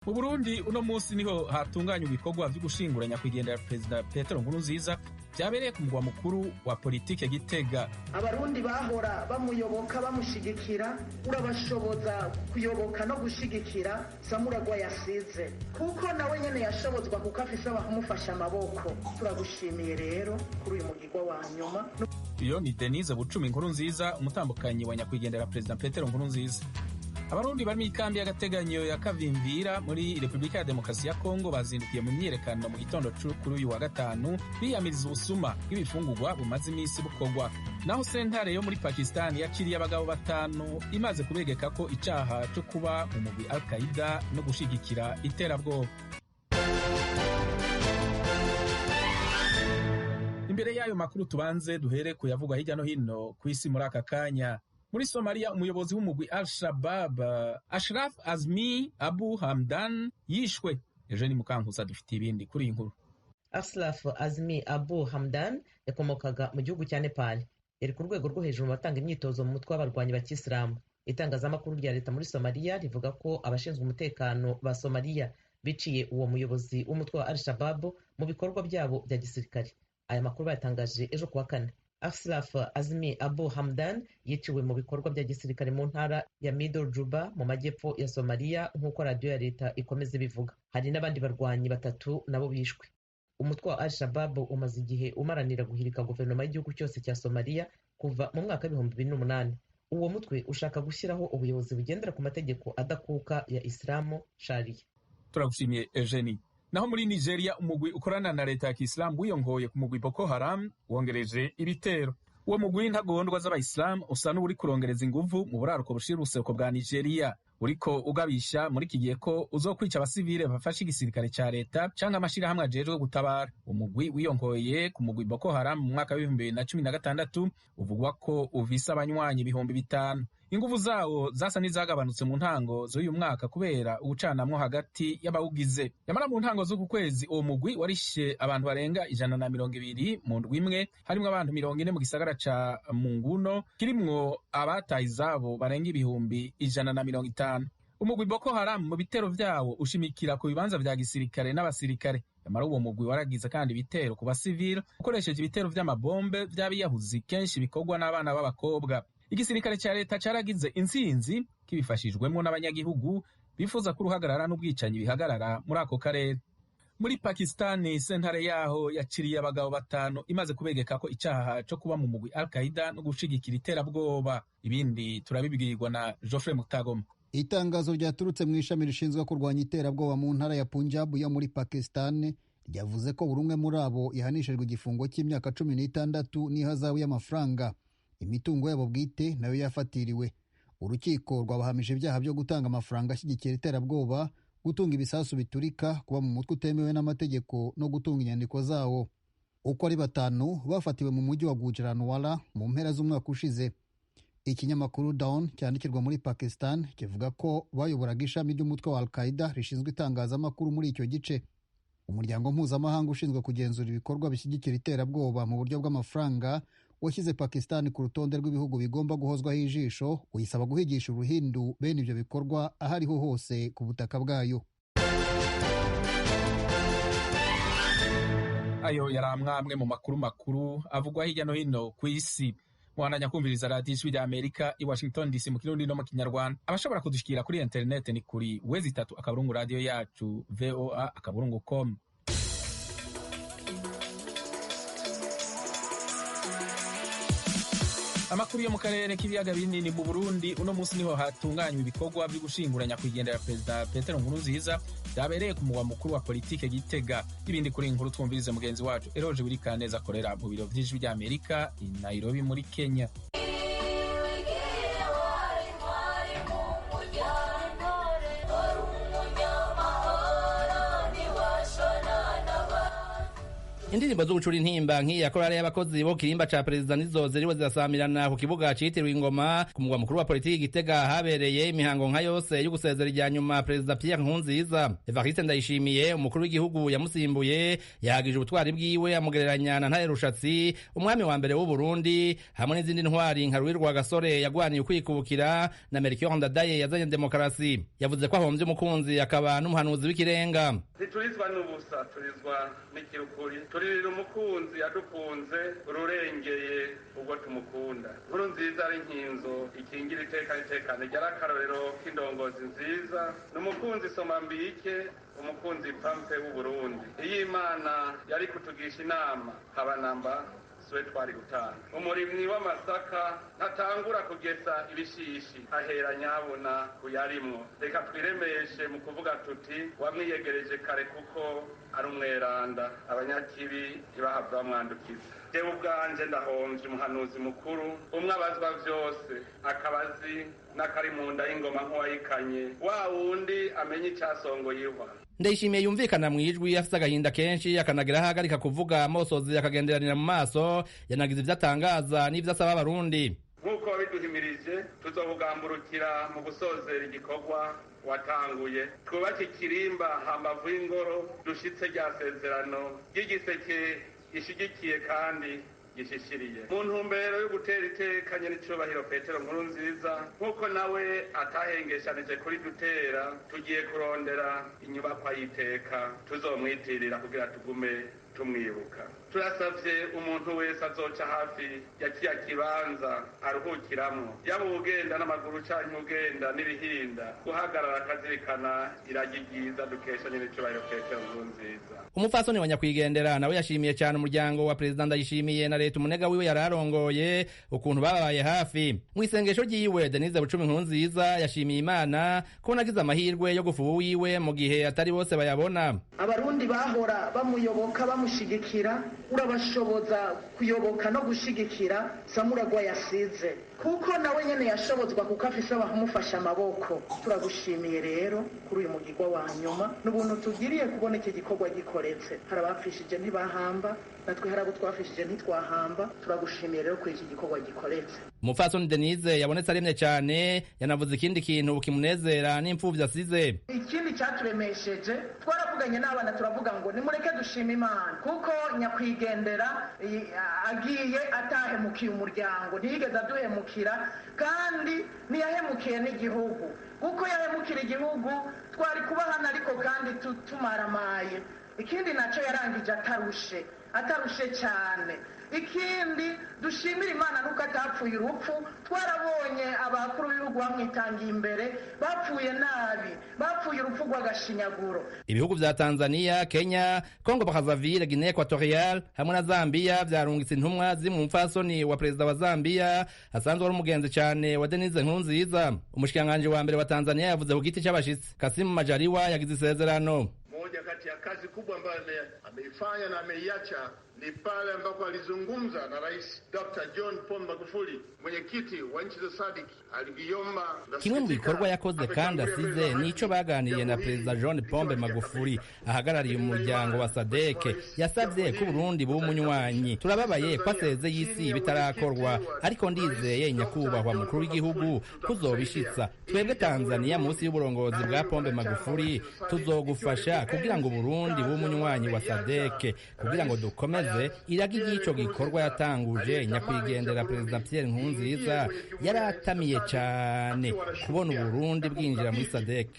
Mu Burundi uno munsi niho hatunganywa ibikorwa vyo gushingura nyakwigendera Perezida Petero Nkurunziza vyabereye ku mugwa mukuru wa politike Gitega. Abarundi bahora bamuyoboka bamushigikira, urabashoboza kuyoboka no gushigikira Samuragwa yasize, kuko nawe nyene yashobozwa kuko afise abakumufasha amaboko. Turagushimiye rero kuri uyu mugirwa wa nyuma. Iyo ni Denise Bucumi Nkurunziza, umutambukanyi wa nyakwigendera Perezida Petero Nkurunziza. Abarundi bari mw'ikambi y'agateganyo ya Kavimvira muri Republika ya Demokarasi ya Kongo bazindukiye mu myiyerekano mu gitondo kuri uyu wa gatanu biyamiriza ubusuma bw'ibifungurwa bumaze imisi bukorwa. Naho sentare yo muri Pakistan yakiriye abagabo batanu imaze kubegeka ko icaha cyo kuba mu mugwi Al-Qaeda no gushigikira iterabwoba. Imbere y'ayo makuru tubanze duhere kuyavugwa hirya no hino kw'isi muri aka kanya. Muri Somalia umuyobozi w'umugwi Al-Shabab Ashraf Azmi Abu Hamdan yishwe. Eugene Mukankusa dufite ibindi kuri iyi nkuru. Ashraf Azmi Abu Hamdan yakomokaga mu gihugu cya Nepal. Yari ku rwego rwo hejuru mu batanga imyitozo mu mutwe w'abarwanyi ba Kisilamu. Itangazamakuru rya leta muri Somalia rivuga ko abashinzwe umutekano ba Somalia biciye uwo muyobozi w'umutwe wa Al-Shabab mu bikorwa byabo bya gisirikare. Aya makuru bayatangaje ejo kuwa kane. Ashraf Azmi Abu Hamdan yiciwe mu bikorwa bya gisirikare mu ntara ya Middle Juba mu majyepfo ya Somalia nk'uko radiyo ya leta ikomeza ibivuga. Hari n'abandi barwanyi batatu nabo bishwe. Umutwe wa Al-Shabab umaze igihe umaranira guhirika guverinoma y'igihugu cyose cya Somalia kuva mu mwaka w'ibihumbi 2008. Uwo mutwe ushaka gushyiraho ubuyobozi bugendera ku mategeko adakuka ya Islamu Sharia. Turagushimiye Eugenie. Naho muri Nigeria umugwi ukorana na leta ya Kisilamu wiyongoye ku mugwi Boko Haram wongereje ibitero. Uwo mugwi ntagondwa z'abayisilamu usa n'uri kurongereza inguvu mu buraruko bushira uruseko bwa Nigeria, uriko ugabisha muri iki gihe ko uzokwica abasivile bafashe igisirikare ca leta canke amashirahamwe ajejwe gutabara. Umugwi wiyongoye ku mugwi Boko Haram mu mwaka wa 2016 uvugwa ko uvisa abanywanyi 5,000. Inguvu zawo zasa n'izagabanutse mu ntango z'uyu mwaka kubera ubucanamwo hagati y'abawugize. Yamara mu ntango z'uku kwezi uwo mugwi warishe abantu barenga 120 mu ndwi imwe, harimwo abantu 40 mu gisagara ca Munguno kirimwo abataye izabo barenga ibihumbi 150. Umugwi Boko Haram mu bitero vyawo ushimikira ku bibanza vya gisirikare n'abasirikare. Yamara uwo mugwi waragize kandi ibitero ku basivile ukoresheje ibitero vy'amabombe vy'abiyahuzi kenshi bikorwa n'abana b'abakobwa. Igisirikare ca leta caragize intsinzi kibifashijwemo n'abanyagihugu bifuza ko uruhagarara n'ubwicanyi bihagarara muri ako karere. Muri Pakistani sentare yaho yakiriye abagabo batanu imaze kubegeka ko icaha co kuba mu mugwi Al-Qaeda no gushigikira iterabwoba. Ibindi turabibwirirwa na Geoffrey Mutagoma. Itangazo ryaturutse mu ishami rishinzwe kurwanya iterabwoba mu ntara ya Punjab yo muri Pakistan ryavuze ko buri umwe muri abo yahanishijwe igifungo cy'imyaka 16 n'ihazabu y'amafaranga. Imitungo yabo bwite nayo yafatiriwe. Urukiko rwabahamije ibyaha byo gutanga amafaranga ashyigikira iterabwoba, gutunga ibisasu biturika, kuba mu mutwe utemewe n'amategeko no gutunga inyandiko zawo. Uko ari batanu bafatiwe mu mujyi wa Gujaranwala mu mpera z'umwaka ushize. Ikinyamakuru Dawn cyandikirwa muri Pakistan kivuga ko bayoboraga ishami ry'umutwe wa Al-Qaeda rishinzwe itangazamakuru muri icyo gice. Umuryango mpuzamahanga ushinzwe kugenzura ibikorwa bishyigikira iterabwoba mu buryo bw'amafaranga washyize Pakistan ku rutonde rw'ibihugu bigomba guhozwaho ijisho, uyisaba guhigisha uruhindu bene ibyo bikorwa ahariho hose ku butaka bwayo. Ayo yari amwe mu makuru avugwa hirya no hino ku isi. Mwananya kumviriza radiyo ijwi rya Amerika i Washington DC mu Kirundi no mu Kinyarwanda. Abashobora kudushikira kuri internet ni kuri wezi3 radio yacu voa.com. Amakuru yo mu karere k'ibiyaga binini mu Burundi uno munsi niho hatunganywa ibikorwa byo gushingura nyakwigendera Perezida Petero Nkurunziza byabereye ku mugwa mukuru wa politike Gitega. Ibindi kuri inkuru twumvirize mugenzi wacu Eroje Burikaneza akorera mu biro vy'ijwi rya Amerika i Nairobi muri Kenya. indirimbo zo gucura intimba nk'iya korale y'abakozi bo kirimba ca perezida nizo ziriwe zirasamirana ku kibuga citiriwe Ingoma ku mugwa mukuru wa politiki Gitega habereye imihango nka yose yo gusezera irya nyuma perezida Pierre Nkurunziza. Evariste Ndayishimiye umukuru w'igihugu yamusimbuye yahagije ubutwari bwiwe amugereranya na Ntare Rushatsi umwami wa mbere w'u Burundi hamwe n'izindi ntwari nka Rwirwa Gasore yagwaniye ukwikubukira na Melchior Ndadaye yazanye demokarasi. Yavuze ko ahomvye umukunzi akaba n'umuhanuzi w'ikirenga. Ntiturizwa n'ubusa turizwa n'ikirukuri turirira umukunzi yadukunze ururengeye ubwo tumukunda. Nkurunziza ari inkinzo ikingira itekane ry'akarorero k'indongozi nziza n'umukunzi soma mbike umukunzi pampe w'u Burundi. Iyi Imana yari kutugisha inama habanamba suwe twari gutanga. Umurimyi w'amasaka ntatangura kugesa ibishishi ahera nyabona kuyarimwo. Reka twiremeshe mu kuvuga tuti wamwiyegereje kare kuko ari umweranda abanyakibi ntibahava bamwandukiza. Jewe ubwanje ndahomvye umuhanuzi mukuru umwe abazwa vyose akabazi n'akari mu nda y'ingoma nk'uwayikanye wa wundi amenye icyasongoye ihwa. Ndayishimiye yumvikana mwijwi afite agahinda kenshi akanagira ahagarika kuvuga amosozi akagenderanira mu maso yanagize ivyo atangaza n'ivyo asaba abarundi. Nk'uko biduhimirije tuzobugamburukira mu gusozera igikorwa watanguye twubake ikirimba hambavu y'ingoro dushitse rya sezerano ry'igiseke gishigikiye kandi gishishiriye mu ntumbero yo gutera itekanye n'icubahiro Petero Nkurunziza nk'uko nawe atahengeshanije kuri dutera tugiye kurondera inyubakwa y'iteka tuzomwitirira kugira tugume tumwibuka. Turasavye umuntu wese azoca hafi ya kiya kibanza aruhukiramwo yaba ugenda n'amaguru canke ugenda n'ibihinda guhagarara akazirikana iragi ryiza dukesha n'icubahiro Petero Nkurunziza. Umupfasoni wa nyakwigendera nawe yashimiye cyane umuryango wa perezida Ndayishimiye na leta umunega wiwe yararongoye ukuntu babaye hafi. Mu isengesho ryiwe Denise Bucumi Nkurunziza yashimiye Imana ko nagize amahirwe yo gufuba wiwe mu gihe atari bose bayabona. Abarundi bahora bamuyoboka bamushigikira urabashoboza kuyoboka no gushigikira samuragwa yasize kuko nawe nyene yashobozwa kuko afise abamufasha amaboko. Turagushimiye rero kuri uyu mugirwa wa nyuma n'ubuntu tugiriye kubona iki gikorwa gikoretse. Hari abapfishije ntibahamba natwe hari abo twafishije ntitwahamba. Turagushimiye rero kuri iki gikorwa gikoretse. Umupfasoni Denise yabonetse aremye cyane yanavuze ikindi kintu kimunezera n'impfuvyi asize. Ikindi cyaturemesheje twaravuganye n'abana turavuga ngo nimureke dushima Imana kuko nyakwigendera agiye atahemukiye umuryango ntiyigeze aduhemukira kandi ntiyahemukiye n'igihugu kuko yahemukira igihugu twari kuba hano ariko kandi tumaramaye. Ikindi nacyo yarangije atarushe cyane. Ikindi dushimira Imana nuko atapfuye urupfu. Twarabonye abakuru b'ibihugu bamwitangiye imbere bapfuye nabi bapfuye urupfu rw'agashinyaguro. Ibihugu vya Tanzania, Kenya, Congo Brazzaville, Guinea Equatorial hamwe na Zambia vyarungitse intumwa ziri mu mupfasoni wa perezida wa Zambia asanzwe ari umugenzi cyane wa Denise Nkurunziza. Umushikiranganji wa mbere wa Tanzania yavuze ku giti c'abashitsi. Kassim Majaliwa yagize isezerano. Moja kati ya kazi kubwa ambayo ameifanya na ameiacha ni pale ambapo alizungumza na Rais Dr. John Pombe Magufuli, mwenyekiti wa nchi za SADC. Aliomba kimwe mu bikorwa yakoze kandi asize nico baganiriye na Perezida John Pombe Magufuli ahagarariye umuryango wa SADC. Yasavye ko Burundi buba umunywanyi. Turababaye ko aseze y'isi bitarakorwa ariko ndizeye nyakubahwa mukuru w'igihugu kuzobishitsa. Twebwe Tanzania munsi y'uburongozi bwa Pombe Magufuli tuzogufasha kugira ngo Burundi buba umunywanyi wa SADC kugira ngo dukomeze iragi ry'ico gikorwa yatanguje nyakwigendera Perezida Pierre Nkurunziza yaratamiye cyane kubona Burundi bwinjira muri SADC.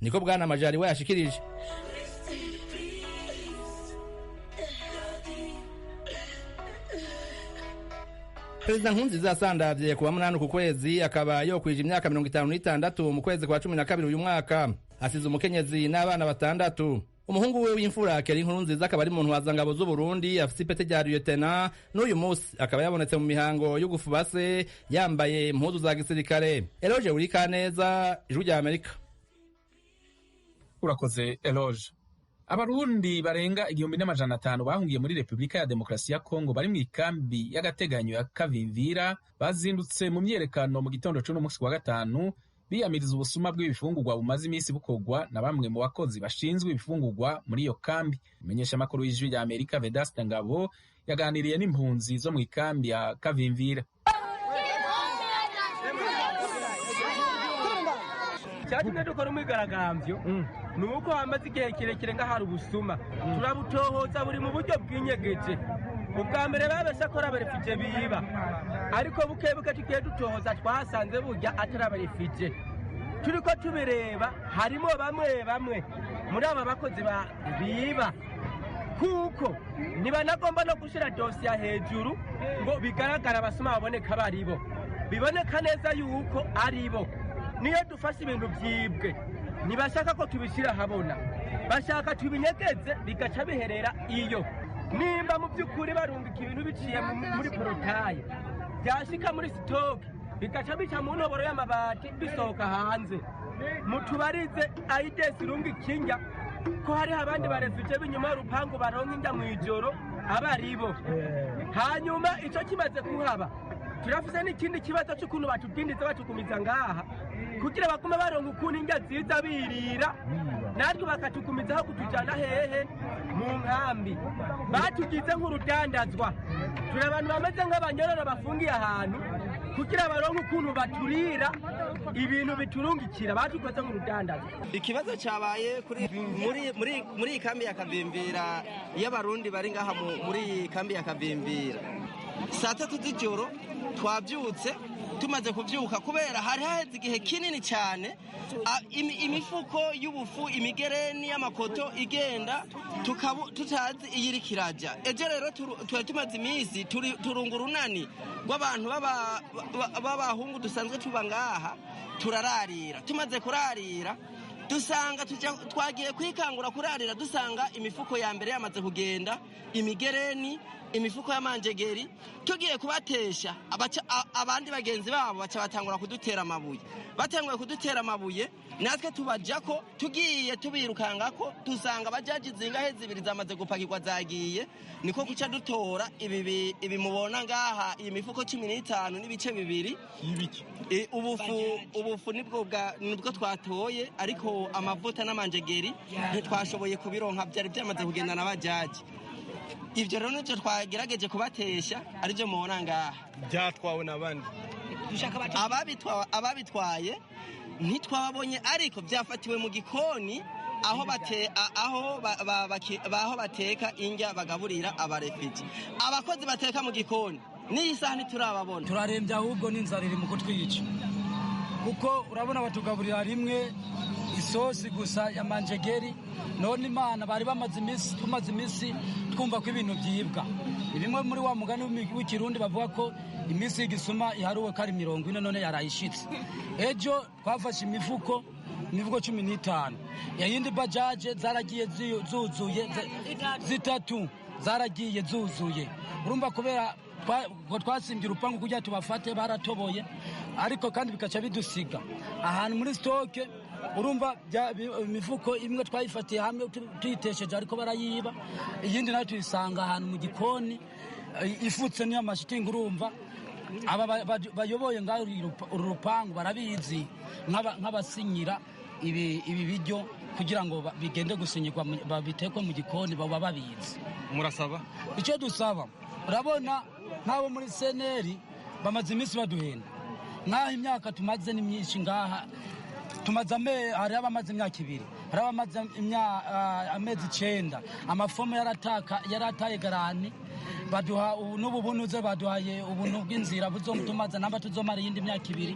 Niko bwana Majaliwa yashikirije. Perezida Nkurunziza yasandavye kuwa 8 ku kwezi akaba yokwije imyaka 56 mu kwezi kwa 12 uyu mwaka. Asize umukenyezi n'abana 6. Umuhungu we w'imfura Keri Nkurunziza akaba ari mu ntwazangabo z'u Burundi afise ipete rya lieutenant n'uyu munsi akaba yabonetse mu mihango yo gufubase yambaye impuzu za gisirikare. Eloge Urikaneza, Ijwi rya Amerika. Urakoze Eloge. Abarundi barenga 1500 bahungiye muri Republika ya Demokarasi ya Kongo bari mu ikambi y'agateganyo ya Kavimvira bazindutse mu myerekano mu gitondo cy'uno munsi wa gatanu biyamiriza ubusuma bw'ibifungurwa bumaze iminsi bukorwa na bamwe mu bakozi bashinzwe ibifungurwa muri iyo kambi. Umumenyeshamakuru w'ijwi rya Amerika Vedaste Ngabo yaganiriye n'impunzi zo mu ikambi ya Kavimvira. Cyatumye dukora umwigaragambyo ni uko hamaze igihe kirekire ngahari ubusuma turabutohoza buri mu buryo bw'inyegeje. Ubwa mbere babesha ko abarefije biba, ariko bukebuke tugiye dutohoza twasanze burya atari abarefije. Turiko tubireba harimo bamwe muri aba bakozi biba, kuko ntibanagomba no gushira dosiye hejuru ngo bigaragara abasuma baboneka baribo, biboneka neza yuko aribo. Niyo dufashe ibintu byibwe ntibashaka ko tubishyira habona, bashaka tubinyegeze bigaca biherera iyo. Nimba mu by'ukuri barungika ibintu biciye muri porotaye byashika muri sitoke bigaca bica mu ntoboro y'amabati bisohoka hanze, mutubarize ayidesi irungika injya ko hariho abandi barefije b'inyuma y'urupangu baronka injya mu ijoro abaribo. Hanyuma icyo kimaze kuhaba turafise n'ikindi kibazo cy'ukuntu batudindiza batukumiza ngaha kugira bagume baronka ukuntu injya ziza birira, natwe bakatukumizaho kutujyana hehe mu nkambi. Batugize nk'urudandazwa, turi abantu bameze nk'abanyororo bafungiye ahantu kugira baronke ukuntu baturira ibintu biturungikira, batukoze nk'urudandazwa. Ikibazo cyabaye muri iyi kambi ya Kavimvira y'abarundi bari ngaha muri iyi kambi ya Kavimvira. Saa 3 z'ijoro twabyutse, tumaze kubyuka kubera hari haheze igihe kinini cyane imifuko y'ubufu, imigereni y'amakoto igenda tutazi iyiri kirajya. Ejo rero twari tumaze iminsi turunga urunani rw'abantu b'abahungu dusanzwe tuba ngaha, turararira. Tumaze kurarira dusanga twagiye kwikangura kurarira, dusanga imifuko ya mbere yamaze kugenda, imigereni, imifuko y'amanjegeri. Tugiye kubatesha abandi bagenzi babo baca batangura kudutera amabuye. Batanguye kudutera amabuye, natwe tubajako, tugiye tubirukangako, dusanga bajaji zingahe zibiri zamaze gupakirwa zagiye. Niko kuca dutora ibi mubona ngaha, iyi mifuko 15 n'ibice bibiri. Ubufu nibwo twatoye, ariko amavuta n'amanjegeri ntitwashoboye kubironka, byari byamaze kugenda na bajaji. Ibyo rero nicyo twagerageje kubatesha, aribyo mubona ngaha. Byatwawe n'abandi, ababitwaye ntitwababonye, ariko byafatiwe mu gikoni aho bateka indya bagaburira abarefije. Abakozi bateka mu gikoni n'iyi saha ntiturababona. Turarembye, ahubwo n'inzara iri mu kutwica, kuko urabona batugaburira rimwe isosi gusa ya manjegeri. None Imana bari tumaze iminsi twumva ko ibintu byibwa. Ni bimwe muri wa mugani w'ikirundi bavuga ko iminsi y'igisuma iharuwe ko ari 40, none yarayishitse. Ejo twafashe imifuko 15, yayindi bajaje zaragiye zuzuye, zitatu zaragiye zuzuye. Urumva kubera twasimbye urupangu kugira tubafate, baratoboye, ariko kandi bikaca bidusiga ahantu muri stoke. Urumva imifuko imwe twayifatiye hamwe tuyitesheje, ariko barayiba. Iyindi nayo tuyisanga ahantu mu gikoni ifutse niyo amashitingi. Urumva aba bayoboye ngaho uru rupangu barabizi nk'abasinyira ibi biryo kugira ngo bigende gusinyirwa babitekwe mu gikoni, baba babizi. Murasaba icyo dusaba, urabona nk'abo muri seneri bamaze iminsi baduhenda, nk'aho imyaka tumaze ni myinshi ngaha. Hari abamaze imyaka 2, hari abamaze amezi 9. Amafomu yarataye garani, baduha n'ubu bunuze, baduhaye ubuntu bw'inzira buzomutumaza namba tuzomara iyindi myaka 2.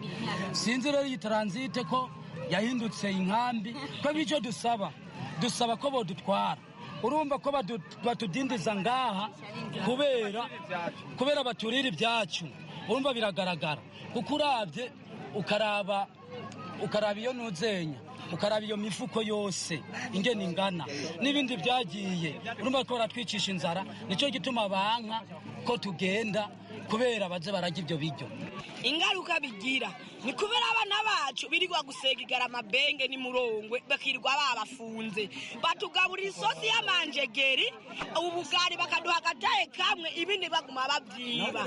Sinzi rero iyi transite ko yahindutse inkambi. Ko bico dusaba ko bodutwara. Urumva ko batudindiza ngaha kubera baturira ibyacu. Urumva biragaragara, kuko uravye ukaraba iyo nuzenya, ukaraba iyo mifuko yose ingene ingana n'ibindi byagiye. Urumva ko baratwicisha inzara, nicyo gituma banka ko tugenda kubera baze bararya ibyo biryo. Ingaruka bigira ni kubera abana bacu birirwa gusegigara amabenge ni murongwe bakirirwa babafunze, batugaburira isosi y'amanjegeri, ubugari bakaduha agataye kamwe, ibindi baguma babyiba.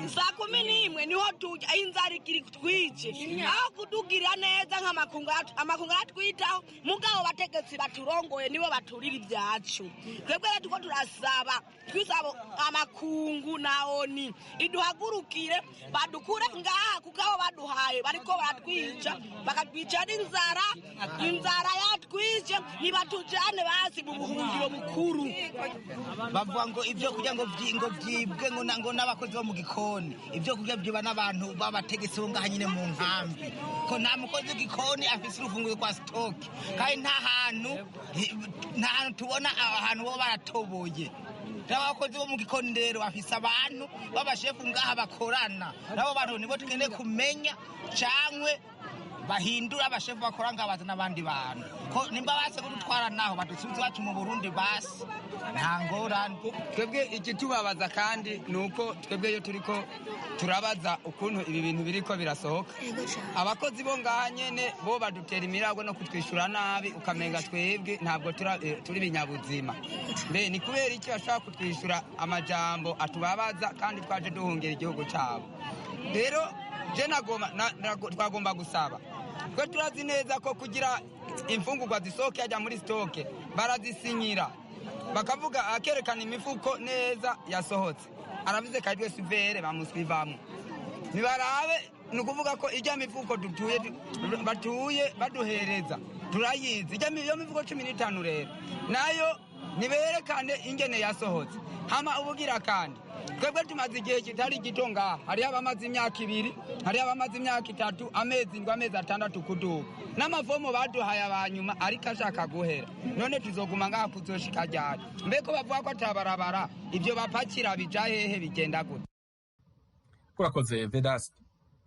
Saa 11 niho tujya inzara ikiri twice, aho kudugira neza nk'amakungu atwitaho, mugabo bategetsi baturongoye nibo baturira ibyacu. Twebwe rero tuko turasaba twisaba amakungu naoni iduhagurukire badukure ngaha kuko abo baduhaye bariko baratwica, bakatwica inzara yatwice, nibatujane basi mu buhungiro bukuru. Bavuga ngo ibyo kurya ngo byibwe ngo n'abakozi bo mu gikoni, ibyo kurya byiba n'abantu babategetse bo ngaha nyine mu nkambi, ko nta mukozi w'igikoni afise urufunguzo kwa stock, kandi nta hantu tubona ahantu bo baratoboye. N'abakozi bo mu gikoni rero bafise abantu b'abashefu ngaha bakorana, nabo bantu nibo tukeneye kumenya cankwe bahindura abashefu bakora ngabaza n'abandi bantu, ko nimba base kudutwara naho badusubize bacu mu Burundi basi nta ngorane. Twebwe ikitubabaza kandi nuko twebwe yo turiko turabaza ukuntu ibi bintu biriko birasohoka, abakozi bo ngaha nyene bo badutera imirago no kutwishura nabi, ukamenga twebwe ntabwo turi binyabuzima. Mbe ni kubera iki bashaka kutwishura amajambo atubabaza kandi twaje duhungera igihugu cyabo? Rero je twagomba gusaba, twe turazi neza ko kugira imfungurwa zisohoke ajya muri stoke barazisinyira, bakavuga akerekana imifuko neza yasohotse, aravuze kaitwe sivere bamusivamo nibarabe, nukuvuga ko ijya mifuko batuye baduhereza turayizi, ijya iyo mifuko 15 rero nayo niberekane ingene yasohotse. Hama ubugira kandi twebwe tumaze igihe kitari gito ngaha, hariho abamaze imyaka 2, hariho abamaze imyaka 3, amezi 7, amezi 6 kuduka, n'amavomo baduhaye abanyuma ariko ashaka guhera. None tuzoguma ngaha kuzoshika ryari? Mbeko bavuga ko atabarabara ibyo bapakira bija hehe bigenda gute? Urakoze Vedaste.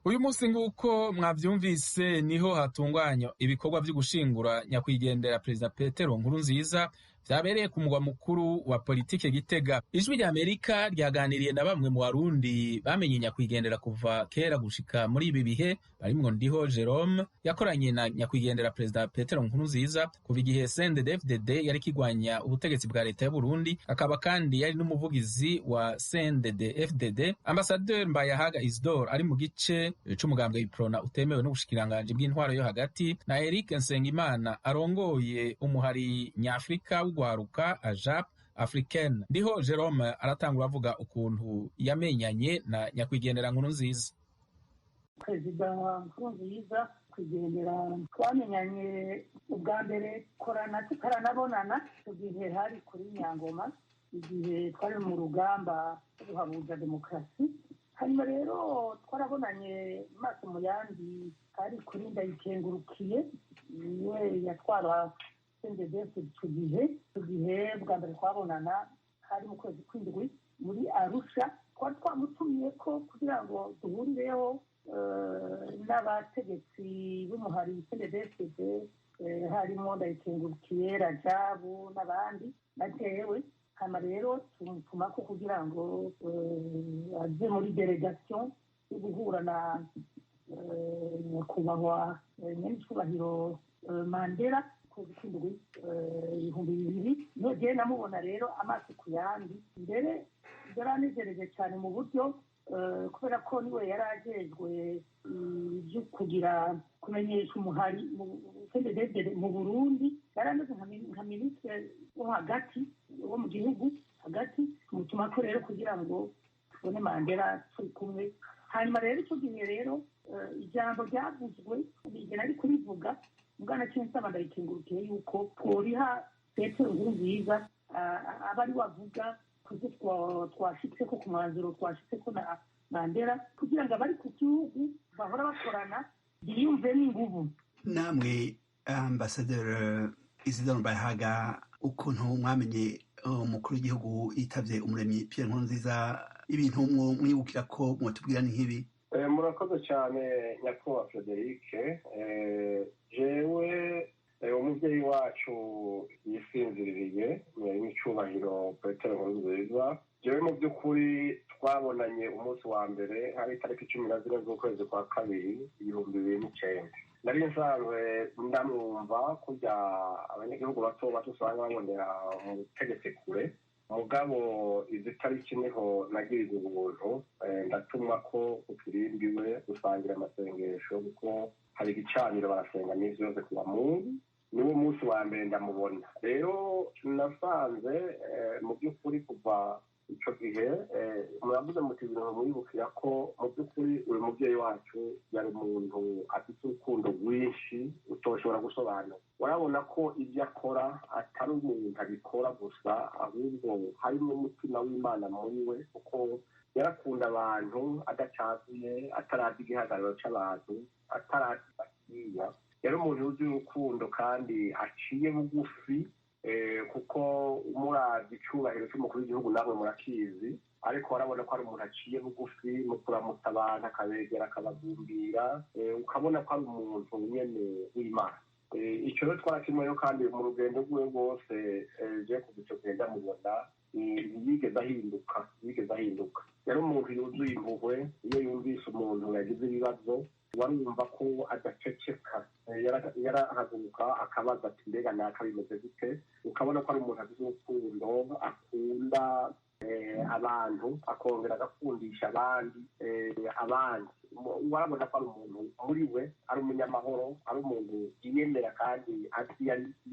Uyu munsi nguko mwavyumvise niho hatunganywa ibikorwa byo gushingura nyakwigendera Perezida Petero Nkurunziza vyabereye ku mugwa mukuru wa politike Gitega. Ijwi rya Amerika ryaganiriye na bamwe mu Barundi bamenye nyakwigendera kuva kera gushika muri ibi bihe, barimwo Ndiho Jerome yakoranye na nyakwigendera Perezida Petero Nkurunziza kuva igihe CNDD-FDD yari kigwanya ubutegetsi bwa leta y'u Burundi, akaba kandi yari n'umuvugizi wa CNDD-FDD. Ambassadeur Mbayahaga Isidore ari mu gice c'umugambwe w'iprona utemewe n'ubushikiranganje bw'intwaro yo hagati, na Eric Nsengimana arongoye umuhari nyafrika w'ugwaruka AJAP Africaine. Ndiho Jerome aratangura avuga ukuntu yamenyanye na nyakwigendera Nkurunziza. Perezida Nkurunziza kwigendera twamenyanye ubwa mbere korana tutaranabonana, igihe hari kuri Nyangoma, igihe twari mu rugamba ruhabuza demokarasi. Hanyuma rero twarabonanye maso mu yandi hari kuri Ndayikengurukiye, niwe yatwara CNDD icyo gihe bwa mbere twabonana hari mu kwezi kw'indwi muri Arusha. Twari twamutumiye ko kugira ngo duhurireho n'abategetsi b'umuhari CNDD, harimo Ndayikengurukiye, Rajabu n'abandi natewe. Hama rero tumutumako kugira ngo aze muri delegation yo guhura na nyakubahwa nyenicubahiro Mandela ku kwindwi 2000. Nogeye namubona rero amaso ku yandi, mbere yaranezereje cyane mu buryo kubera ko niwe yarajejwe byo kugira kumenyesha umuhari mu Burundi, yarameze nka ministre wo hagati wo mu gihugu hagati, mutuma ko rero kugira ngo tubone Mandela turi kumwe. Hanyuma rero icyo gihe rero ijambo ryavuzwe bigena ari kurivuga mugana cy'insaba Ndayikengurukiye yuko tworiha Petero Nkurunziza abari wavuga kuko twashitse ko ku mwanzuro twashitse ko na Mandela kugira ngo abari ku gihugu bahora bakorana biyumve n'inguvu. Namwe Ambassadeur Isidore Mbayahaga, ukuntu mwamenye umukuru w'igihugu yitavye umuremyi Pierre Nkurunziza, ibintu mwibukira ko mwotubwira ni nk'ibi? Murakoze cyane nyakubahwa Frederic. Jewe umuvyeyi wacu isinziririye n'icyubahiro Petero Nkurunziza. Jewe mu by'ukuri twabonanye umunsi wa mbere hari itariki 14 z'ukwezi kwa kabiri 2009. Nari nsanzwe ndamwumva kurya abanyagihugu bato bato usanga babonera mu butegetsi kure. Mugabo izi tariki niho nagiriza ubuntu ndatumwa ko ukirimbiwe gusangira amasengesho kuko hari igicaniro barasenga n'ivyo yose kuwa Mungu. Niwo munsi wa mbere ndamubona. Rero nasanze mu by'ukuri kuva ico gihe muravuze muti ibintu mwibukira ko mu by'ukuri uyu mubyeyi wacu yari umuntu afite urukundo rwinshi utoshobora gusobanura. Urabona ko ibyo akora atari umuntu abikora gusa ahubwo harimo umutima w'Imana muri we kuko yarakunda abantu adacazuye atarazi igihagararo c'abantu atarazi bakiya. Yari umuntu uzi urukundo kandi aciye bugufi kuko murazi icubahiro cy'umukuru w'igihugu namwe murakizi, ariko warabona ko ari umuntu aciye bugufi mu kuramutsa abantu akabegera akabagumbira, ukabona ko ari umuntu nyene w'Imana. Icyo rero twarakimweyo kandi mu rugendo rwe rwose je kuva ico gihe ndamubona yigeze ahinduka. Yari umuntu yuzuye impuhwe. Iyo yumvise umuntu yagize ibibazo warumva ko adaceceka, yarahaguruka akabaza ati mbega naka bimeze gute. Ukabona ko ari umuntu agize urukundo akunda abantu akongera agakundisha abandi. Warabona ko ari umuntu muri we ari umunyamahoro, ari umuntu yiyemera kandi azi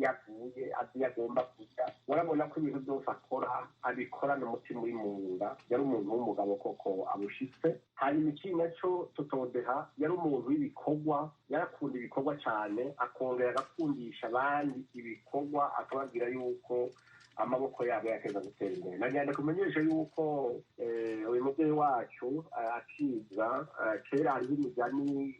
yavuye azi yagomba kujya. Warabona ko ibintu byose akora abikorana umutima uri mu nda. Yari umuntu w'umugabo koko abushitse. Hanyuma ikindi naco tutodeha, yari umuntu w'ibikorwa, yarakunda ibikorwa cyane akongera agakundisha abandi ibikorwa, akababwira yuko amaboko yabo yakeza gutera imbere. Nagenda kumenyesha yuko uyu mubyeyi wacu akiza kera hariho imigani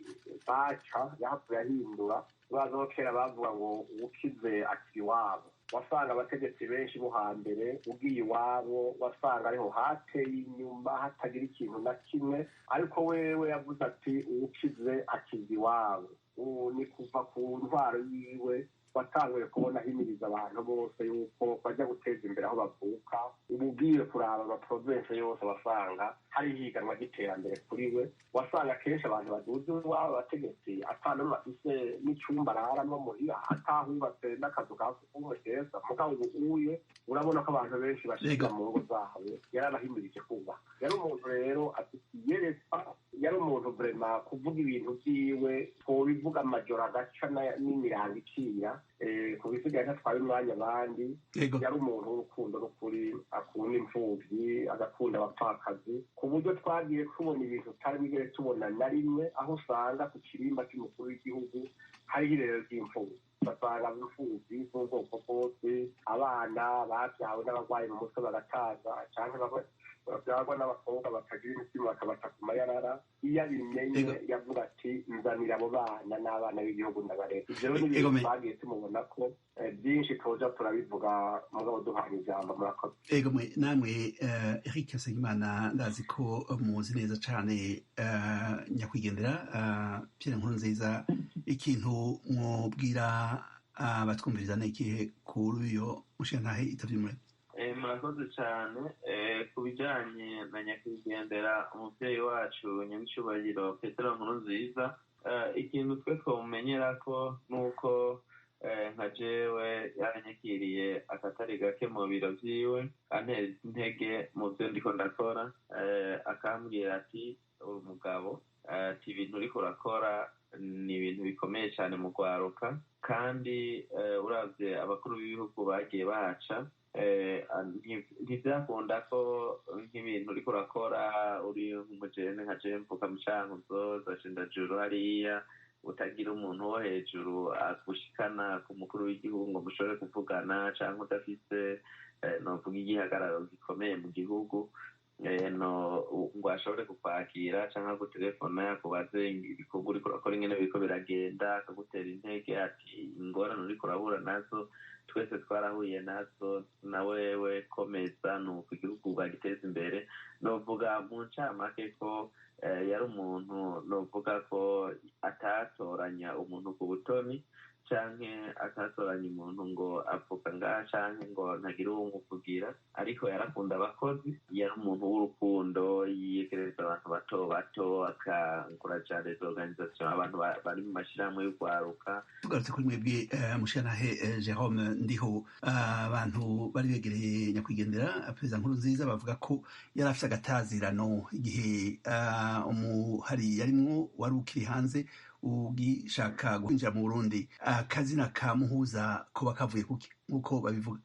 baca yahavuye ahindura. Bazo kera bavuga ngo ukize akiri iwabo. Wasanga abategetsi benshi bo hambere ugiye iwabo wasanga ariho hateye inyuma hatagira ikintu na kimwe, ariko wewe yavuze ati ukize akiza iwabo. Ni kuva ku ntwaro yiwe watanguye kubona ahimiriza abantu bose yuko bajya guteza imbere aho bavuka. Ububwiye kuraba amaprovensi yose wasanga hari higanwa ry'iterambere kuri we. Wasanga kenshi abantu baduze iwabo abategetsi atanu bafise n'icyumba araramo muhira, atahubatse n'akazu ka sugumwe keza. Mugabo ubuye urabona ko abantu benshi bashika mu ngo zabo. Yarabahimirije kuba yari umuntu rero atiyereka, yari umuntu vrema kuvuga ibintu byiwe twobivuga amajoro agaca n'imirango icira kubisigaye ntatwaye umwanya abandi. Yari umuntu w'urukundo n'ukuri, akunda imfuvyi agakunda abapfakazi, ku buryo twagiye tubona ibintu tutari bigere tubona na rimwe, aho usanga ku kirimba cy'umukuru w'igihugu hariho irero ry'imfuvyi. Basanga imfuvyi z'ubwoko bwose, abana babyawe n'abarwayi mu mutwe bagataza, canke babyagwa n'abakobwa batagira imitima bakabata ku mayarara. Iyo abimenye yavuga ati nzanira abo bana n'abana b'igihugu ndabareka. Ivyo rero n'ibintu twagiye tumubona ko byinshi tuja turabivuga mugabo duhana ijambo. Murakoze. Egomwe namwe Eric Nsengimana, ndazi ko muzi neza cane nyakwigendera Pierre Nkurunziza. Ikintu mwobwira abatwumviriza n'ikihe kuri uyo mushintahe itavye muri? Murakoze cyane. Ku bijyanye na nyakwigendera umubyeyi wacu nyamicubahiro Petero Nkurunziza, ikintu twe twomumenyera ko nuko nka jewe yaranyakiriye akatari gake mu biro vyiwe, antera intege mu vyo ndiko ndakora, akambwira ati uri umugabo, ati ibintu uriko urakora ni ibintu bikomeye cyane mu kwaruka, kandi uravye abakuru b'ibihugu bagiye bahaca ntivyakunda ko nk'ibintu uriko urakora uri nk'umujene nka je mvuka mu cankuzo zacindajuru hariya, utagira umuntu wo hejuru agushikana ku mukuru w'igihugu ngo mushobore kuvugana, canke udafise novuga igihagararo gikomeye mu gihugu ngo ashobore kukwakira canke agutelefona akubaze ibikorwa uriko urakora ingene biriko biragenda, akagutera intege ati ingorane uriko urahura nazo twese twarahuye nazo, na wewe komeza nuko igihugu bagiteza imbere. Novuga mu ncamake ko yari umuntu novuga ko atatoranya umuntu ku butoni, canke akatoranya umuntu ngo avuga ngaha canke ngo ntagire uwo umuvugira, ariko yarakunda abakozi, yari umuntu w'urukundo, yiyegereza abantu bato bato, akankuraja les organisations, abantu bari mu mashirahamwe y'urwaruka. Tugarutse kuri mwebwe mushanahe Jerome Ndiho, abantu bari begereye nyakwigendera perezida Nkurunziza bavuga ko yari afise agatazirano igihe umuhari yarimwo wari ukiri hanze ugishaka kwinjira mu Burundi. Akazina ka muhuza ko bakavuye kuki nk'uko babivuga?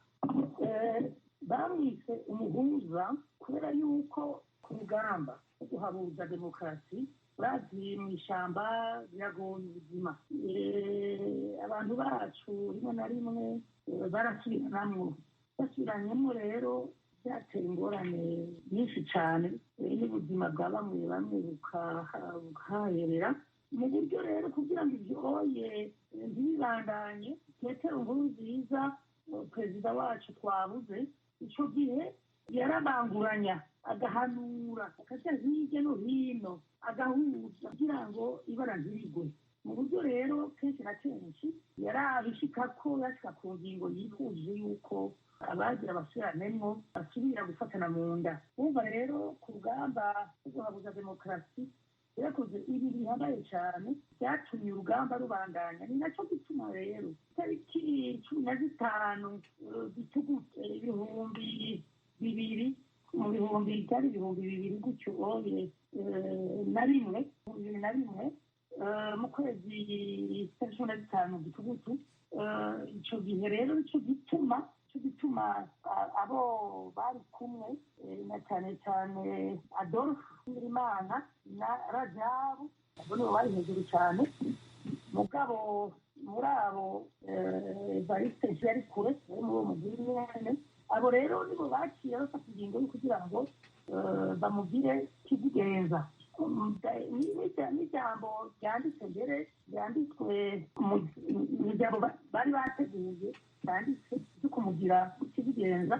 Bamwise umuhuza kubera yuko ku rugamba rwo guhabuza demokarasi bagiye mu ishyamba biragoye ubuzima. Abantu bacu rimwe na rimwe basubiranyemo rero byateye ingorane nyinshi cyane, n'ubuzima bwa bamwe bamwe bukahaherera mu buryo rero kugira ngo ibyoye ntibibandanye. Petero Nkurunziza perezida wacu twabuze icyo gihe yarabanguranya agahanura akajya hirya no hino agahuza kugira ngo ibara ntirigwe. Mu buryo rero kenshi na kenshi yarabishika ko yashika ku ngingo yifuje yuko abagira abasubiranemo basubira gufatana mu nda. Umva rero ku rugamba rwo guhabuza demokarasi yakoze ibi bihambaye cyane byatumye urugamba rubandanya. Ni nacyo gituma rero tariki 15 Gitugutu ibihumbi bibiri gutyo na rimwe mu kwezi 15 Gitugutu, icyo gihe rero nicyo gituma abo bari kumwe na cyane cyane Adolphe Ngirimana na Rajabu, abo nibo bari hejuru cyane. Mugabo muri abo Evariste yari kure muri uwo mugiri nyene. Abo rero nibo baciye bafata ingingo yo kugira ngo bamugire kizigenza. N'ijambo ryanditse mbere ryanditswe mu ijambo bari bateguye ryanditse ryo kumugira kizigenza,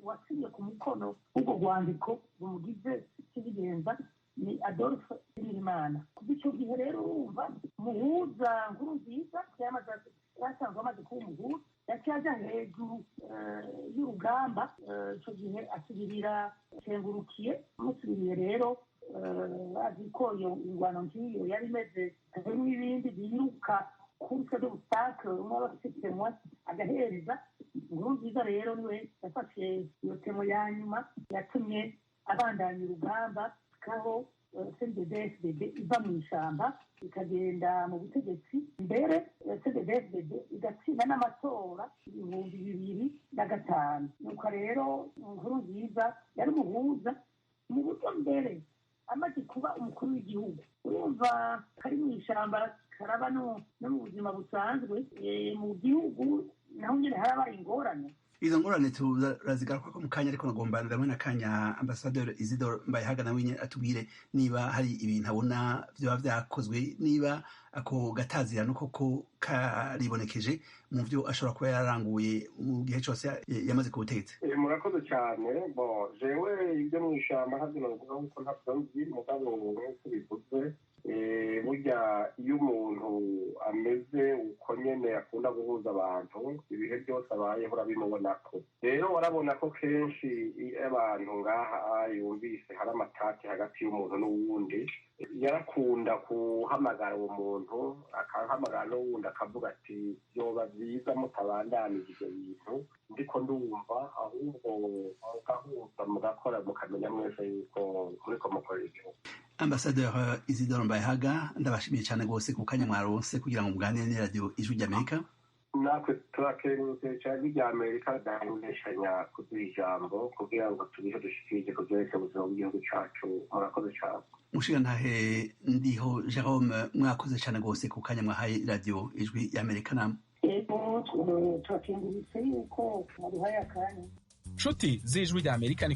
wasinye ku mukono w'ubwo rwandiko rumugize kizigenza ni Adolphe Ngirimana. Kuva icyo gihe rero urumva muhuza Nkurunziza yasanzwe amaze kuba umuhuza, yacaja hejuru y'urugamba. Icyo gihe asubirira Kengurukiye, amusubiriye rero bazi ko iyo ingwano ngiyo yari imeze harimo ibindi biruka kuri se d'obstacle umwe abafitemo agahereza. Nkurunziza rero niwe yafashe iyo temo ya nyuma yatumye abandanya urugamba kaho CNDD-FDD iva mu ishyamba ikagenda mu butegetsi. Mbere CNDD-FDD igatsinda n'amatora 2005. Nuko rero Nkurunziza yari umuhuza mu buryo mbere amaze kuba umukuru w'igihugu. Urumva kari mu ishyamba karaba no mu buzima busanzwe mu gihugu naho nyine harabaye ingorane. Izo ngorane turazigaruka ko mu kanya, ariko nagomba ndamwe na kanya Ambassadeur Isidore Mbayahaga nawe nyine atubwire niba hari ibintu abona vyoba vyakozwe, niba ako gatazirano koko karibonekeje mu vyo ashobora kuba yaranguye mu gihe cyose yamaze ku butegetsi. Murakoze cyane. Jewe ibyo mu ishamba hazino kuvuga ko ntabwo nzi mugabo nk'uko bivuze. Burya iyo umuntu ameze uko nyene akunda guhuza abantu ibihe byose abayeho urabimubonako. Rero warabona ko kenshi abantu ngaha yumvise hari amatati hagati y'umuntu n'uwundi, yarakunda kuhamagara uwo muntu, akahamagara n'uwundi akavuga ati vyoba vyiza mutabandanije ivyo bintu ndiko ndumva, ahubwo mugahuza mugakora mukamenya mwese yuko muriko mukorera igihugu. Ambassadeur Isidore Mbayahaga, ndabashimiye cyane rwose ku kanya mwaronse kugira ngo muganire ni radio Ijwi ry'Amerika. Natwe turakengurutse cyane ry'Amerika ndahindeshanya kuduha ijambo kugira ngo tubihe dushikije ku byerekeye ubuzima bw'igihugu cacu. Murakoze cyane. Mushigantahe Ndiho Jerome, mwakoze cyane rwose ku kanya mwahaye radio Ijwi ry'Amerika. namwe turakengurutse yuko mwaduhaye akanya. Nshuti z'Ijwi ry'Amerika ni